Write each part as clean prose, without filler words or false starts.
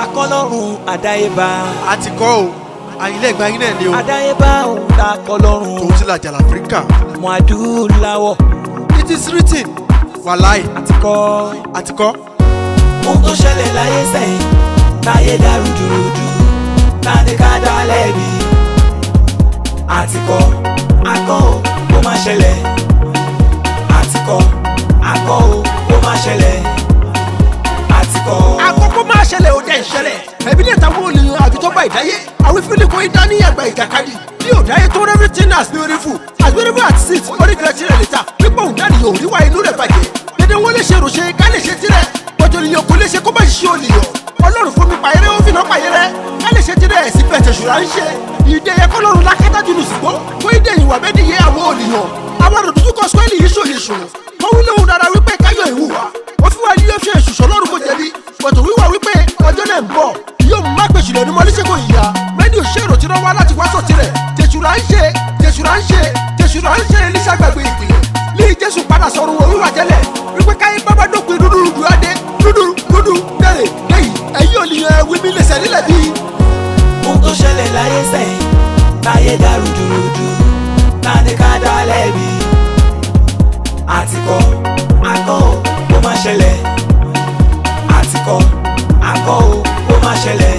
akọ́lọ́run àdáyébá. àti kọ́ o Ayinla Egba yín náà ni o. àdáyébá òun la akọ́lọ́run. tòun ti Laja l'Africa. ọmọ adúláwọ̀. it is written. wàláì. àti kọ́. ohun tó ṣẹlẹ̀ láyé sẹ́yìn táyé dàrú dúrúdú tani ká dá lẹ́bi. àtikọ́ akọ́ ò kó má ṣẹlẹ̀. àtikọ́ akọ́ ò kó má ṣẹlẹ̀. àtikọ́. àkókò máa ṣẹlẹ̀ ó dẹ̀ ń ṣẹlẹ̀. ẹbí ní ìtàwọn olùyàn àbí tó bá ìdáyé àwọn ìfúnni kò í dání àgbà ìjàkadì tí ò dáyé tó everything as beautiful at sit oníkìlẹ̀ tirẹ̀ lẹ́ta pípọ̀ òun dáni yòó níwá inú rẹ̀ bàjẹ́ dédé wọn lè ṣe ròṣe ká lè ṣe tirẹ̀ ọjọ́ ìyàn kò lè ṣe kó bá ṣiṣẹ́ olùyàn ọlọ́run fún mi pàyẹ́rẹ́ ó fi náà pàyẹ́rẹ́ ká lè ṣe tirẹ̀ ẹ̀sìn bẹ̀tẹ̀ ṣùgbọ́n à ń ṣe ìdè yẹ kọ́lọ́run lákẹ́tà jùlọ ṣùgbọ́n kó ìdè ìwà bẹ́ẹ̀ ni yẹ àwọn olùyàn àwọn àdójúkọ sọ́ọ̀lì yìí ṣòye ṣòro wọ́n wúlò òun dára wípé káyọ̀ ìwúwa ó fi wá ní yóò fi èṣùṣọ́ lọ́rùn kò jẹ̀bi pọ̀tò wíwà wípé ọjọ́ náà ń bọ̀ yóò má pèsè lẹ́nu mọ́ níṣẹ́ kò yíya mẹ́ni òṣèrò tí wọ́n wá láti wá sọ tirẹ̀ tẹ̀sùrà ń ṣe eléṣà gbàgbé ìpìlẹ̀ ní Jésù padà sọ̀rọ̀ wò wíwà tẹ́lẹ̀ wípé káyé bábá dópin dúdú adé dúdú bẹ̀rẹ̀ lẹ́yìn ẹ̀yìn olùyàn ẹ̀wí mi lè sẹ́ nílẹ̀ bí. ohun tó ṣẹlẹ̀ láyé sẹ́yìn táyé dàrú dúrúdú tani ká dá lẹ́bi. àtikọ́ akọ́ ò kó má ṣẹlẹ̀. àtikọ́ akọ́ ò kó má ṣẹlẹ̀.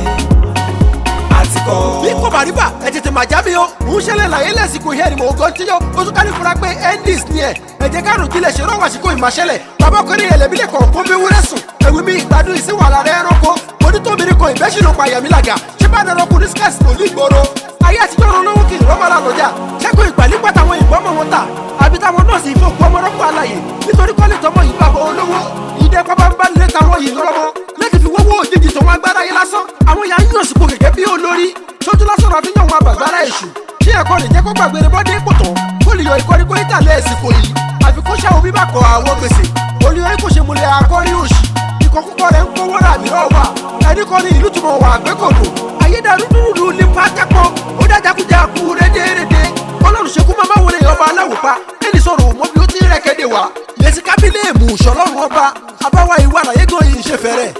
àtikọ́. bí kò bá rí bà ẹ tètè mà já mi o òun ṣẹlẹ̀ láyé lẹ́sìkò yẹn ni mò ń gan tíyọ́ oṣù ká ní fura pé endis ni ẹ̀ ẹ̀jẹ̀ ká rùn kílẹ̀ ṣe rọ́wọ́ àsìkò ìmáṣẹ́lẹ̀ bàbá ọkùnrin ẹlẹ́bílẹ̀ kan kó bí wúrẹ́ sùn ẹ̀wí mi ìgbádùn ìsìnwó àlàrẹ̀ ẹranko onítòmìnrin kan ìbẹ́sì ló pa àyàmí làgà ṣé bá dáná kù ní skẹ́sì tó ní ìgboro ayé àtijọ́ ọ̀run lówó kì í rọ́mọ́ la lọ́jà ṣẹ́kù ìgbàlípà táwọn ìbọn mọ̀ wọn ta àbí táwọn nọ́ọ̀sì ìfowópamọ́ ọmọdọ́pọ̀ àlàyé nítorí kọ́lé tọmọ yìí bàbá olówó ìdẹ pápá ń bá nílé táwọn yìí lọ́mọ láti fi wọ́wọ́ òjijì tó wọn agbára yìí lásán àwọn yà ń yàn sípò gẹ́gẹ́ bí olórí sójú lásán àfi yàn wọn àbàgbára èṣù tí ẹ̀kọ́ lè jẹ́ kó gbàgbére bọ́dé ipò tán kó lè yọ ìkọ́ríkó ìtàlẹ̀ ẹ̀sìnkò yìí àfi kó ṣàwọn bíbá kọ àwọn gbèsè olùyọ kò ṣe múlẹ̀ akọ́rí òṣì ìkọkúkọ rẹ̀ ń kówó rà mìíràn wà ẹni kọ́ ní ìlú túnmọ̀ wà àgbẹ́kọ̀dọ̀ ayédàrú dúdú ní pátákọ́ ó dájákújá kú rédérédé ọlọ́run ṣekú máa máa wọlé ọba aláwòpá ẹni sọ̀rọ̀ mọ́ bí ó ti rẹ̀ kéde wá yẹsí kábílẹ̀ èmù ṣọlọ́run ọba abáwá ìwà àlàyé gan yìí ṣe fẹ́rẹ̀.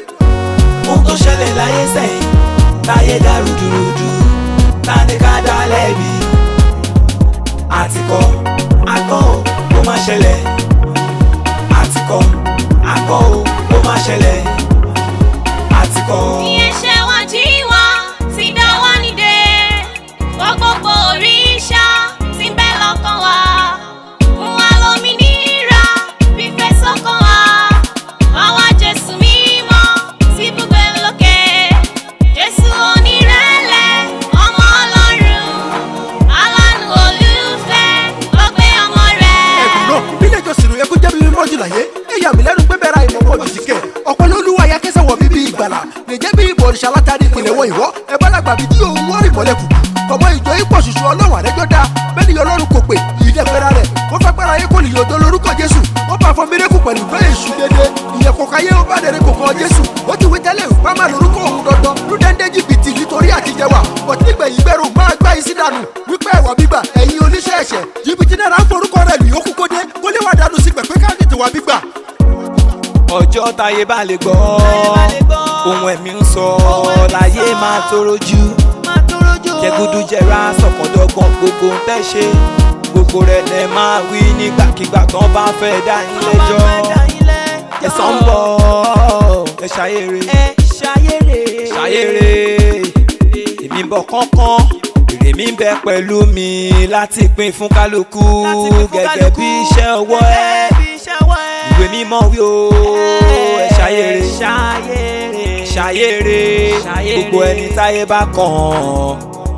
ohun tó ṣẹlẹ̀ láyé sẹ́yìn táyé dàrú dúrúdú tani ká dá lẹ́bi. àtikọ́ akọ́ ò kó má ṣẹlẹ̀. àtikọ́ akọ́ ò kó má ṣẹlẹ̀. àtikọ́. ìyẹn ṣe wá jí wá ti dá wá nídé gbogbo òrìṣà ti ń bẹ lọ́kàn wa fún wa lómìnira fífẹ́ sọ́kàn wa àwa Jésù mímọ́ tí gbogbo lókè Jésù onírẹ̀lẹ̀ ọmọ Ọlọ́run aláàánú olùfẹ́ ló gbé ọmọ rẹ̀. ẹ̀bùn náà bílẹ̀ ìjọsìn rẹ̀ kó jẹ́ bí mímọ́ jù láyé ẹ̀yà mi lẹ́nu pé bẹ́ẹ̀ra ìmọ̀wọ́ mi ti kẹ̀ ọ̀pọ̀ lóluwà ya kẹsẹ̀ wọ̀ bíbí ìgbàlà lè jẹ́ bí ìbò òrìṣà látàrí ìpìlẹ̀ wọ ìwọ́ ẹ̀bá làgbà bí tí òun wọ́n rìn mọ́lẹ̀kù ọmọ ìjọ ipò ṣùṣù ọlọ́run àrẹ́jọ́ dá bẹ́ẹ̀ ni ọlọ́run kò pè ìdẹ́pẹ́ra rẹ̀ ó fẹ́ pẹ́ra ayé kò lè yọ̀dọ̀ lórúkọ Jésù ó bá fọ mírẹ́kù pẹ̀lú bẹ́ẹ̀ èṣù dédé ìyẹn kò káyé ó bá dẹ̀rẹ̀ kò kan Jésù ó ti wí tẹ́lẹ̀ ìpamọ́ lórúkọ òun dandan lúdẹ́ndé jìbìtì nítorí àtijẹwà bọ̀tí nígbẹ̀yìn bẹ̀rù máa gbá yìí sí dànù wípé ẹ̀wà gbígbà ẹ̀yin oníṣẹ́ ẹ̀ṣẹ̀ jìbìtì náírà ń forúkọ rẹ̀ lù yókù kódé kó lè wà dànù sí pẹ̀pẹ́ ká tètè wà gbígbà. ọjọ́ táyé bá lè gbọ́ ohun ẹ̀mí ń sọ láyé máa tórójú jẹgúdú jẹra sọ̀kọ̀dọ̀gbọ̀n gbogbo ń tẹ́ ṣe gbogbo rẹ̀ lẹ máa wí nígbàkigbà tán bá fẹ́ dá yín lẹ́jọ́ ẹ̀san ń bọ̀ ẹ ṣayére èmi ń bọ̀ kánkán èrè mi ń bẹ pẹ̀lú mi láti pín fún kálukú gẹ́gẹ́ bí iṣẹ́ ọwọ́ ẹ ìwé mímọ́ wí o ẹ ṣayére gbogbo ẹni táyé bá kàn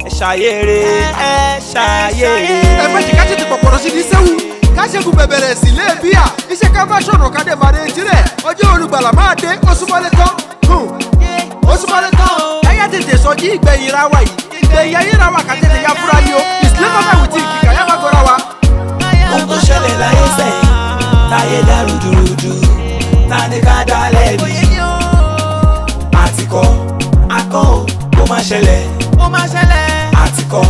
ẹ ṣayére. ẹ fẹ́ ṣe ká ṣe ti pọ̀pọ̀rọ̀ sí ní sẹ́wù ká ṣẹ́gun bẹ̀bẹ̀rẹ̀ sí lé bíà iṣẹ́ ká bá ṣọ̀nà ká dé màdé tirẹ̀ ọjọ́ olùgbàlà máa dé osùmọ́lé tán ẹ̀yà tètè sọ jí ìgbẹ̀yìn ra wa yìí ìgbẹ̀yìn ayé ra wa ká tètè ya fúra ni o ìsìlẹ̀ bàbá ìwìtì ìkìkà yá má gbọ́ra wa. ohun tó ṣẹlẹ̀ láyé sẹ́yìn táyé dàrú dúrúdú tani ká dá lẹ́bi. àtikọ́ akọ́ ò kó má ṣẹlẹ̀. àtikọ́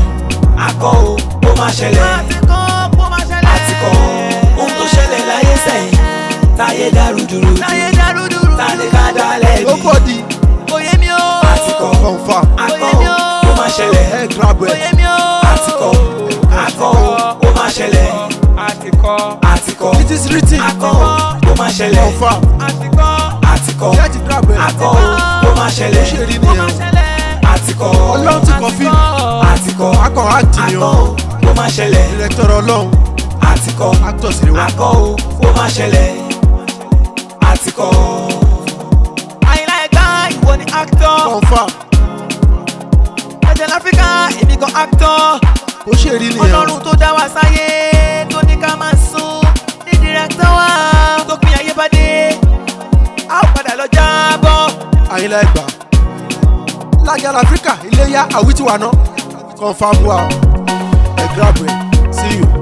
akọ́ ò kó má ṣẹlẹ̀. àtikọ́ ohun tó ṣẹlẹ̀ láyé sẹ́yìn táyé dàrú dúrúdú tani ká dá lẹ́bi. ó pọ̀ di. òye mi o. confam àtikọ́ ṣé ti grab ẹ akọ́ ó máa ṣẹlẹ̀ ó ṣe rí nìyẹn àtikọ́ ọlọ́run ti kàn fíìmù àtikọ́ akọ̀ act ni akọ́ o ó máa ṣẹlẹ̀ director ọlọ́run àtikọ́ actor sì ni wá. akọ́ ó máa ṣẹlẹ̀ àtikọ́. Ayinla Egba ìwọ ni actor confam ẹ̀jẹ̀ láfíríkà èmi kan actor ó ṣe rí nìyẹn ọlọ́run tó dá wa sáyé tó ní ká máa sún ní director wa tó pín ayé bá dé a ó padà lọ jábọ̀. Ayinla Egba Laja Africa Iléyá àwítìwà náà confam wa ẹ grab ẹ see you.